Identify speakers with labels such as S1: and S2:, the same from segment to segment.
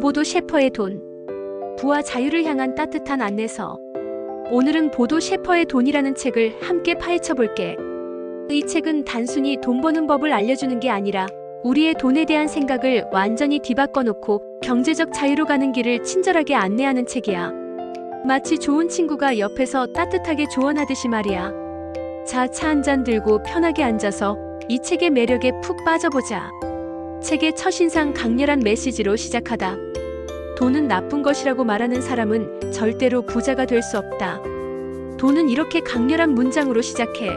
S1: 보도 셰퍼의 돈. 부와 자유를 향한 따뜻한 안내서. 오늘은 보도 셰퍼의 돈이라는 책을 함께 파헤쳐 볼게. 이 책은 단순히 돈 버는 법을 알려주는 게 아니라 우리의 돈에 대한 생각을 완전히 뒤바꿔 놓고 경제적 자유로 가는 길을 친절하게 안내하는 책이야. 마치 좋은 친구가 옆에서 따뜻하게 조언하듯이 말이야. 자, 차 한 잔 들고 편하게 앉아서 이 책의 매력에 푹 빠져보자. 책의 첫인상 강렬한 메시지로 시작하다. 돈은 나쁜 것이라고 말하는 사람은 절대로 부자가 될 수 없다. 돈은 이렇게 강렬한 문장으로 시작해.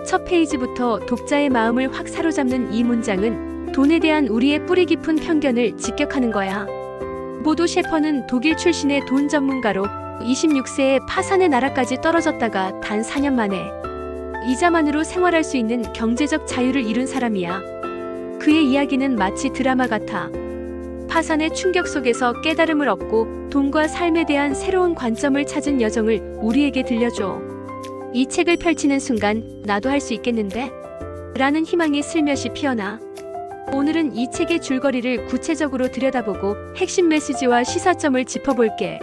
S1: 첫 페이지부터 독자의 마음을 확 사로잡는 이 문장은 돈에 대한 우리의 뿌리 깊은 편견을 직격하는 거야. 보도 셰퍼는 독일 출신의 돈 전문가로 26세에 파산의 나라까지 떨어졌다가 단 4년 만에 이자만으로 생활할 수 있는 경제적 자유를 이룬 사람이야. 그의 이야기는 마치 드라마 같아. 파산의 충격 속에서 깨달음을 얻고 돈과 삶에 대한 새로운 관점을 찾은 여정을 우리에게 들려줘. 이 책을 펼치는 순간 나도 할 수 있겠는데? 라는 희망이 슬며시 피어나. 오늘은 이 책의 줄거리를 구체적으로 들여다보고 핵심 메시지와 시사점을 짚어볼게.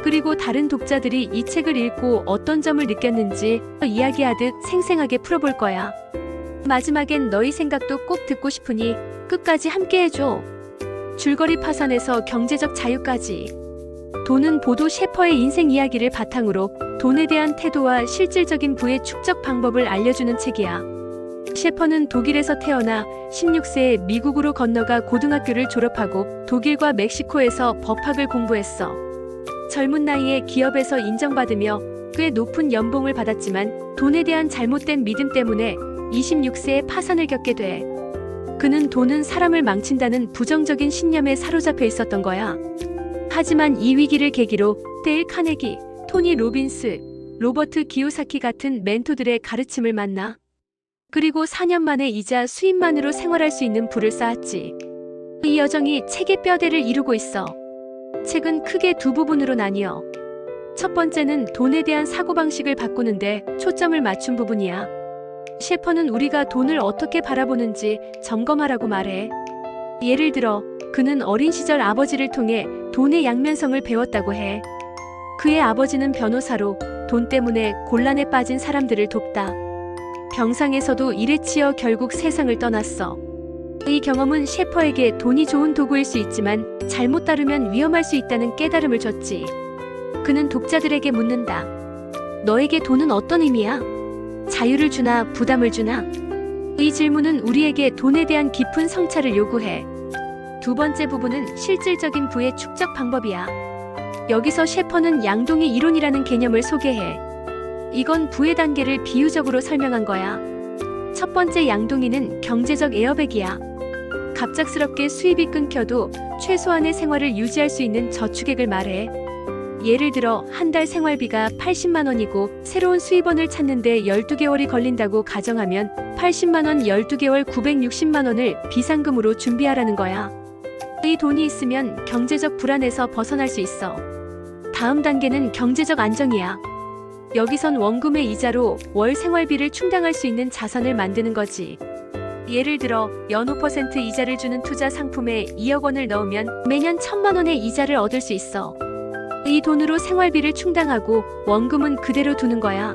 S1: 그리고 다른 독자들이 이 책을 읽고 어떤 점을 느꼈는지 이야기하듯 생생하게 풀어볼 거야. 마지막엔 너희 생각도 꼭 듣고 싶으니 끝까지 함께 해줘. 줄거리 파산에서 경제적 자유까지. 돈은 보도 셰퍼의 인생 이야기를 바탕으로 돈에 대한 태도와 실질적인 부의 축적 방법을 알려주는 책이야. 셰퍼는 독일에서 태어나 16세에 미국으로 건너가 고등학교를 졸업하고 독일과 멕시코에서 법학을 공부했어. 젊은 나이에 기업에서 인정받으며 꽤 높은 연봉을 받았지만 돈에 대한 잘못된 믿음 때문에 26세에 파산을 겪게 돼. 그는 돈은 사람을 망친다는 부정적인 신념에 사로잡혀 있었던 거야. 하지만 이 위기를 계기로 데일 카네기, 토니 로빈스, 로버트 기요사키 같은 멘토들의 가르침을 만나. 그리고 4년 만에 이자 수입만으로 생활할 수 있는 부를 쌓았지. 이 여정이 책의 뼈대를 이루고 있어. 책은 크게 두 부분으로 나뉘어. 첫 번째는 돈에 대한 사고방식을 바꾸는데 초점을 맞춘 부분이야. 셰퍼는 우리가 돈을 어떻게 바라보는지 점검하라고 말해. 예를 들어 그는 어린 시절 아버지를 통해 돈의 양면성을 배웠다고 해. 그의 아버지는 변호사로 돈 때문에 곤란에 빠진 사람들을 돕다. 병상에서도 일에 치여 결국 세상을 떠났어. 이 경험은 셰퍼에게 돈이 좋은 도구일 수 있지만 잘못 다루면 위험할 수 있다는 깨달음을 줬지. 그는 독자들에게 묻는다. 너에게 돈은 어떤 의미야? 자유를 주나 부담을 주나? 이 질문은 우리에게 돈에 대한 깊은 성찰을 요구해. 두 번째 부분은 실질적인 부의 축적 방법이야. 여기서 셰퍼는 양동이 이론이라는 개념을 소개해. 이건 부의 단계를 비유적으로 설명한 거야. 첫 번째 양동이는 경제적 에어백이야. 갑작스럽게 수입이 끊겨도 최소한의 생활을 유지할 수 있는 저축액을 말해. 예를 들어 한 달 생활비가 80만 원이고 새로운 수입원을 찾는데 12개월이 걸린다고 가정하면 80만 원 12개월 960만 원을 비상금으로 준비하라는 거야. 이 돈이 있으면 경제적 불안에서 벗어날 수 있어. 다음 단계는 경제적 안정이야. 여기선 원금의 이자로 월 생활비를 충당할 수 있는 자산을 만드는 거지. 예를 들어 연 5% 이자를 주는 투자 상품에 2억 원을 넣으면 매년 1,000만 원의 이자를 얻을 수 있어. 이 돈으로 생활비를 충당하고 원금은 그대로 두는 거야.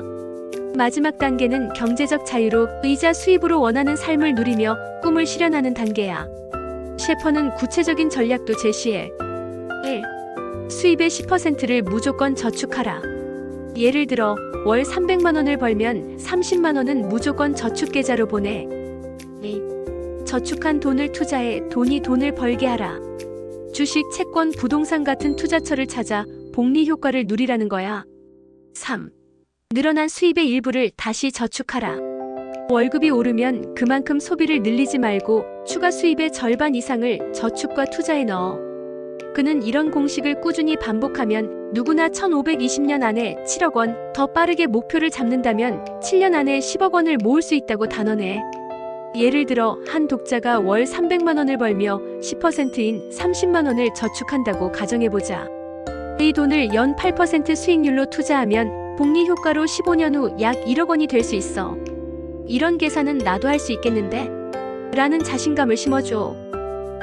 S1: 마지막 단계는 경제적 자유로 이자 수입으로 원하는 삶을 누리며 꿈을 실현하는 단계야. 셰퍼는 구체적인 전략도 제시해. 1. 수입의 10%를 무조건 저축하라. 예를 들어 월 300만 원을 벌면 30만 원은 무조건 저축계좌로 보내. 2. 저축한 돈을 투자해 돈을 벌게 하라. 주식, 채권, 부동산 같은 투자처를 찾아 복리 효과를 누리라는 거야. 3. 늘어난 수입의 일부를 다시 저축하라. 월급이 오르면 그만큼 소비를 늘리지 말고 추가 수입의 절반 이상을 저축과 투자에 넣어. 그는 이런 공식을 꾸준히 반복하면 누구나 1520년 안에 7억 원, 더 빠르게 목표를 잡는다면 7년 안에 10억 원을 모을 수 있다고 단언해. 예를 들어 한 독자가 월 300만 원을 벌며 10%인 30만 원을 저축한다고 가정해보자. 이 돈을 연 8% 수익률로 투자하면 복리 효과로 15년 후 약 1억 원이 될 수 있어. 이런 계산은 나도 할 수 있겠는데? 라는 자신감을 심어줘.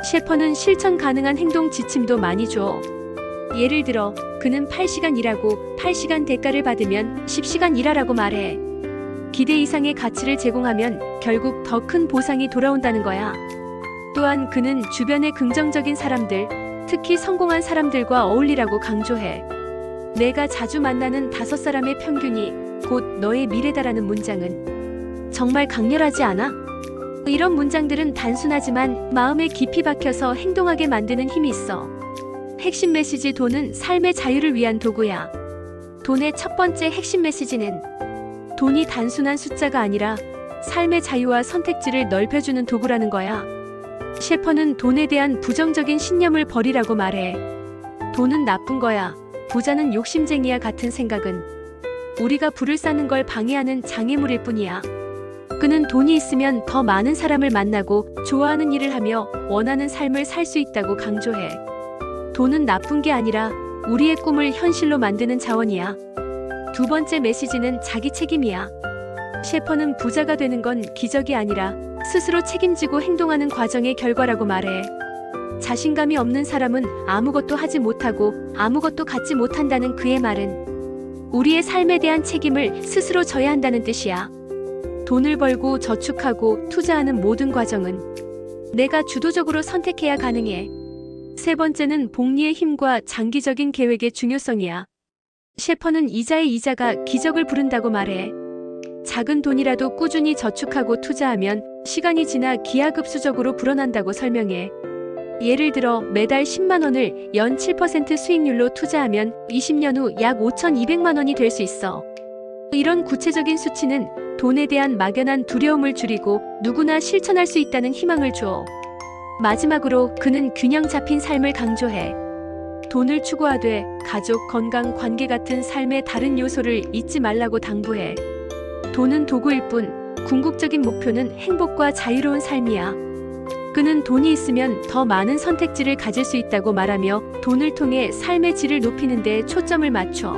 S1: 셰퍼는 실천 가능한 행동 지침도 많이 줘. 예를 들어 그는 8시간 일하고 8시간 대가를 받으면 10시간 일하라고 말해. 기대 이상의 가치를 제공하면 결국 더 큰 보상이 돌아온다는 거야. 또한 그는 주변의 긍정적인 사람들, 특히 성공한 사람들과 어울리라고 강조해. 내가 자주 만나는 5사람의 평균이 곧 너의 미래다라는 문장은 정말 강렬하지 않아? 이런 문장들은 단순하지만 마음에 깊이 박혀서 행동하게 만드는 힘이 있어. 핵심 메시지: 돈은 삶의 자유를 위한 도구야. 돈의 첫 번째 핵심 메시지는 돈이 단순한 숫자가 아니라 삶의 자유와 선택지를 넓혀주는 도구라는 거야. 셰퍼는 돈에 대한 부정적인 신념을 버리라고 말해. 돈은 나쁜 거야, 부자는 욕심쟁이야 같은 생각은 우리가 부를 쌓는 걸 방해하는 장애물일 뿐이야. 그는 돈이 있으면 더 많은 사람을 만나고 좋아하는 일을 하며 원하는 삶을 살 수 있다고 강조해. 돈은 나쁜 게 아니라 우리의 꿈을 현실로 만드는 자원이야. 두 번째 메시지는 자기 책임이야. 셰퍼는 부자가 되는 건 기적이 아니라 스스로 책임지고 행동하는 과정의 결과라고 말해. 자신감이 없는 사람은 아무것도 하지 못하고 아무것도 갖지 못한다는 그의 말은 우리의 삶에 대한 책임을 스스로 져야 한다는 뜻이야. 돈을 벌고 저축하고 투자하는 모든 과정은 내가 주도적으로 선택해야 가능해. 세 번째는 복리의 힘과 장기적인 계획의 중요성이야. 셰퍼는 이자의 이자가 기적을 부른다고 말해. 작은 돈이라도 꾸준히 저축하고 투자하면 시간이 지나 기하급수적으로 불어난다고 설명해. 예를 들어 매달 10만 원을 연 7% 수익률로 투자하면 20년 후 약 5,200만 원이 될 수 있어. 이런 구체적인 수치는 돈에 대한 막연한 두려움을 줄이고 누구나 실천할 수 있다는 희망을 줘. 마지막으로 그는 균형 잡힌 삶을 강조해. 돈을 추구하되 가족, 건강, 관계 같은 삶의 다른 요소를 잊지 말라고 당부해. 돈은 도구일 뿐 궁극적인 목표는 행복과 자유로운 삶이야. 그는 돈이 있으면 더 많은 선택지를 가질 수 있다고 말하며 돈을 통해 삶의 질을 높이는 데 초점을 맞춰.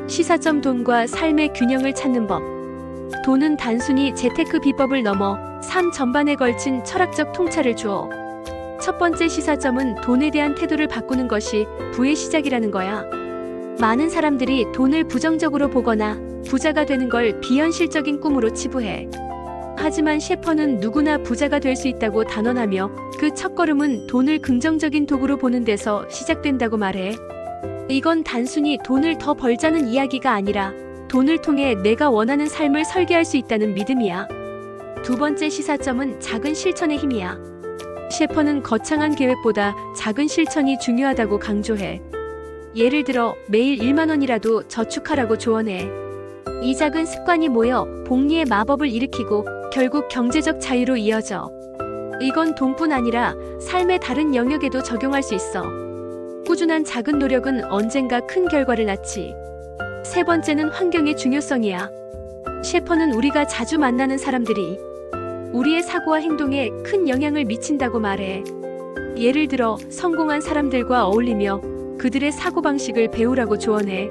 S1: 시사점: 돈과 삶의 균형을 찾는 법. 돈은 단순히 재테크 비법을 넘어 삶 전반에 걸친 철학적 통찰을 주어. 첫 번째 시사점은 돈에 대한 태도를 바꾸는 것이 부의 시작이라는 거야. 많은 사람들이 돈을 부정적으로 보거나 부자가 되는 걸 비현실적인 꿈으로 치부해. 하지만 셰퍼는 누구나 부자가 될 수 있다고 단언하며 그 첫걸음은 돈을 긍정적인 도구로 보는 데서 시작된다고 말해. 이건 단순히 돈을 더 벌자는 이야기가 아니라 돈을 통해 내가 원하는 삶을 설계할 수 있다는 믿음이야. 두 번째 시사점은 작은 실천의 힘이야. 셰퍼는 거창한 계획보다 작은 실천이 중요하다고 강조해. 예를 들어 매일 1만 원이라도 저축하라고 조언해. 이 작은 습관이 모여 복리의 마법을 일으키고 결국 경제적 자유로 이어져. 이건 돈뿐 아니라 삶의 다른 영역에도 적용할 수 있어. 꾸준한 작은 노력은 언젠가 큰 결과를 낳지. 세 번째는 환경의 중요성이야. 셰퍼는 우리가 자주 만나는 사람들이 우리의 사고와 행동에 큰 영향을 미친다고 말해. 예를 들어 성공한 사람들과 어울리며 그들의 사고방식을 배우라고 조언해.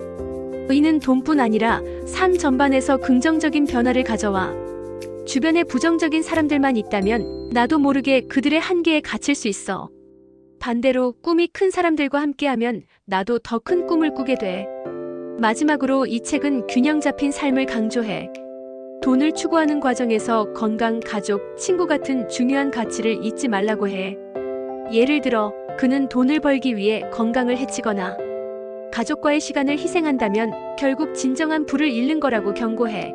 S1: 이는 돈뿐 아니라 삶 전반에서 긍정적인 변화를 가져와. 주변에 부정적인 사람들만 있다면 나도 모르게 그들의 한계에 갇힐 수 있어. 반대로 꿈이 큰 사람들과 함께하면 나도 더 큰 꿈을 꾸게 돼. 마지막으로 이 책은 균형 잡힌 삶을 강조해. 돈을 추구하는 과정에서 건강, 가족, 친구 같은 중요한 가치를 잊지 말라고 해. 예를 들어 그는 돈을 벌기 위해 건강을 해치거나 가족과의 시간을 희생한다면 결국 진정한 부를 잃는 거라고 경고해.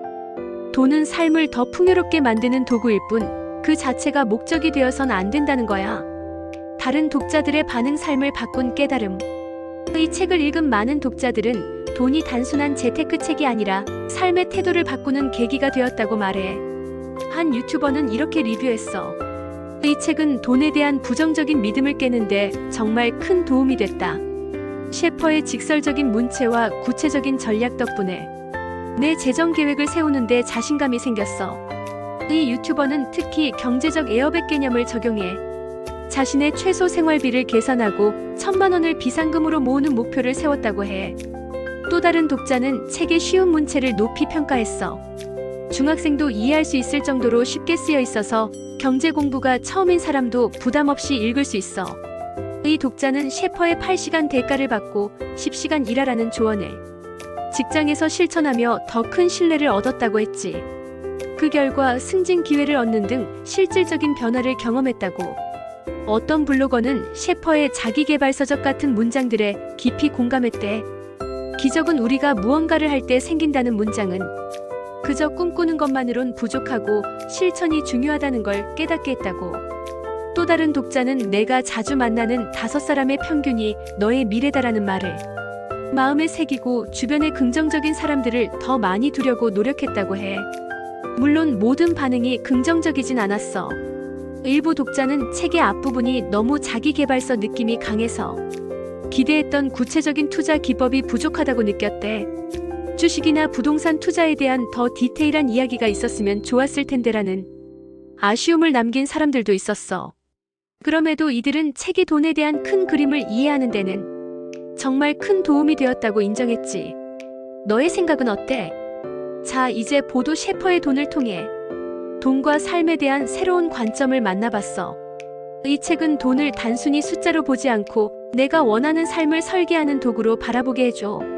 S1: 돈은 삶을 더 풍요롭게 만드는 도구일 뿐 그 자체가 목적이 되어선 안 된다는 거야. 다른 독자들의 반응: 삶을 바꾼 깨달음. 이 책을 읽은 많은 독자들은 돈이 단순한 재테크 책이 아니라 삶의 태도를 바꾸는 계기가 되었다고 말해. 한 유튜버는 이렇게 리뷰했어. 이 책은 돈에 대한 부정적인 믿음을 깨는데 정말 큰 도움이 됐다. 셰퍼의 직설적인 문체와 구체적인 전략 덕분에 내 재정 계획을 세우는데 자신감이 생겼어. 이 유튜버는 특히 경제적 에어백 개념을 적용해 자신의 최소 생활비를 계산하고 1,000만 원을 비상금으로 모으는 목표를 세웠다고 해. 또 다른 독자는 책의 쉬운 문체를 높이 평가했어. 중학생도 이해할 수 있을 정도로 쉽게 쓰여 있어서 경제 공부가 처음인 사람도 부담 없이 읽을 수 있어. 이 독자는 셰퍼의 8시간 대가를 받고 10시간 일하라는 조언을 직장에서 실천하며 더 큰 신뢰를 얻었다고 했지. 그 결과 승진 기회를 얻는 등 실질적인 변화를 경험했다고. 어떤 블로거는 셰퍼의 자기계발서적 같은 문장들에 깊이 공감했대. 기적은 우리가 무언가를 할 때 생긴다는 문장은 그저 꿈꾸는 것만으론 부족하고 실천이 중요하다는 걸 깨닫게 했다고. 또 다른 독자는 내가 자주 만나는 5사람의 평균이 너의 미래다라는 말을 마음에 새기고 주변의 긍정적인 사람들을 더 많이 두려고 노력했다고 해. 물론 모든 반응이 긍정적이진 않았어. 일부 독자는 책의 앞부분이 너무 자기계발서 느낌이 강해서 기대했던 구체적인 투자 기법이 부족하다고 느꼈대. 주식이나 부동산 투자에 대한 더 디테일한 이야기가 있었으면 좋았을 텐데라는 아쉬움을 남긴 사람들도 있었어. 그럼에도 이들은 책이 돈에 대한 큰 그림을 이해하는 데는 정말 큰 도움이 되었다고 인정했지. 너의 생각은 어때? 자, 이제 보도 셰퍼의 돈을 통해 돈과 삶에 대한 새로운 관점을 만나봤어. 이 책은 돈을 단순히 숫자로 보지 않고 내가 원하는 삶을 설계하는 도구로 바라보게 해줘.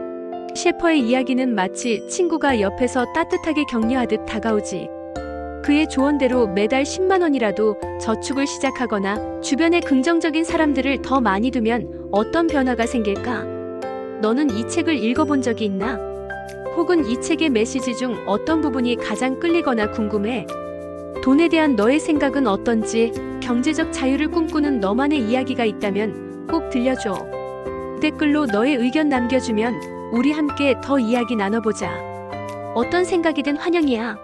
S1: 셰퍼의 이야기는 마치 친구가 옆에서 따뜻하게 격려하듯 다가오지. 그의 조언대로 매달 10만 원이라도 저축을 시작하거나 주변에 긍정적인 사람들을 더 많이 두면 어떤 변화가 생길까? 너는 이 책을 읽어본 적이 있나? 혹은 이 책의 메시지 중 어떤 부분이 가장 끌리거나 궁금해? 돈에 대한 너의 생각은 어떤지, 경제적 자유를 꿈꾸는 너만의 이야기가 있다면 꼭 들려줘. 댓글로 너의 의견 남겨주면 우리 함께 더 이야기 나눠보자. 어떤 생각이든 환영이야.